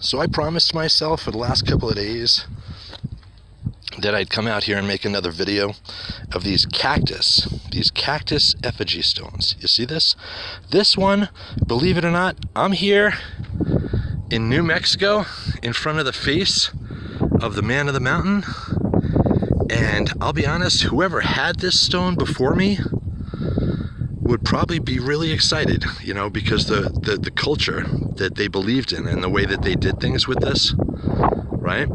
So I promised myself for the last couple of days that I'd come out here and make another video of these Cactus Effigy Stones. You see this? This one, believe it or not, I'm here in New Mexico in front of the face of the man of the mountain. And I'll be honest, whoever had this stone before me would probably be really excited, you know, because the culture that they believed in and the way that they did things with this, right?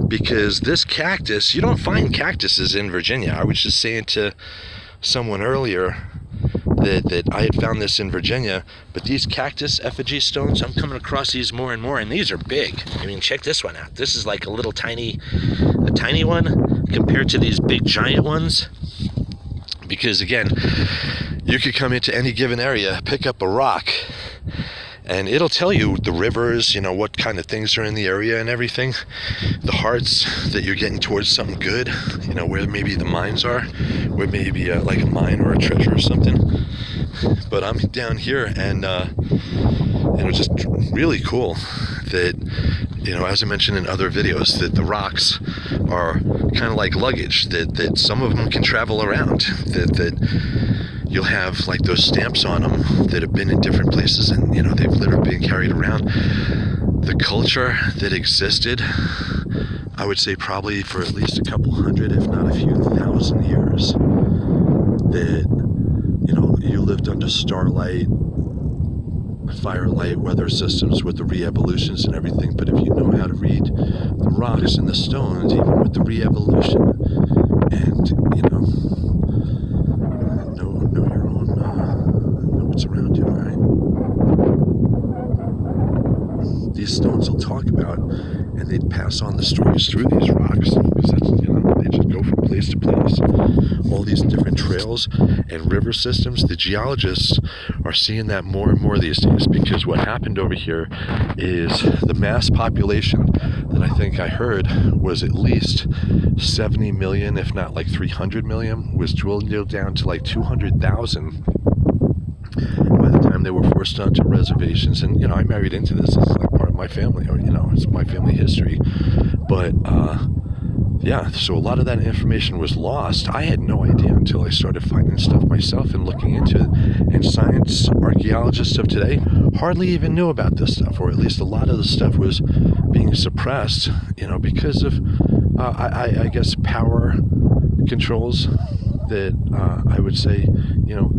Because this cactus, you don't find cactuses in Virginia. I was just saying to someone earlier that I had found this in Virginia, but these Cactus Effigy Stones, I'm coming across these more and more, and these are big. I mean, check this one out. This is like a tiny one compared to these big giant ones. Because again, you could come into any given area, pick up a rock, and it'll tell you the rivers, you know, what kind of things are in the area and everything. The hearts that you're getting towards something good, you know, where maybe the mines are, where maybe like a mine or a treasure or something. But I'm down here, and it was just really cool that, you know, as I mentioned in other videos, that the rocks are kind of like luggage, that some of them can travel around, that you'll have like those stamps on them that have been in different places, and you know, they've literally been carried around. The culture that existed, I would say probably for at least a couple hundred, if not a few thousand years, that, you know, you lived under starlight, firelight, weather systems with the re-evolutions and everything. But if you know how to read the rocks and the stones, even with the re-evolution, and you know your own, know what's around you, right? These stones will talk about, and they'd pass on the stories through these rocks, because that's, you know, they just go from place to place. All these different trails and river systems. The geologists are seeing that more and more these days, because what happened over here is the mass population that I think I heard was at least 70 million, if not like 300 million, was drilled down to like 200,000 by the time they were forced onto reservations. And you know, I married into this. It's like part of my family, or you know, it's my family history. But yeah, so a lot of that information was lost. I had no idea until I started finding stuff myself and looking into it. And science archaeologists of today hardly even knew about this stuff, or at least a lot of the stuff was being suppressed, you know, because of I guess power controls that I would say, you know,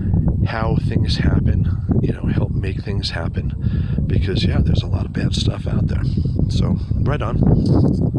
how things happen, you know, help make things happen. Because yeah, there's a lot of bad stuff out there. So right on.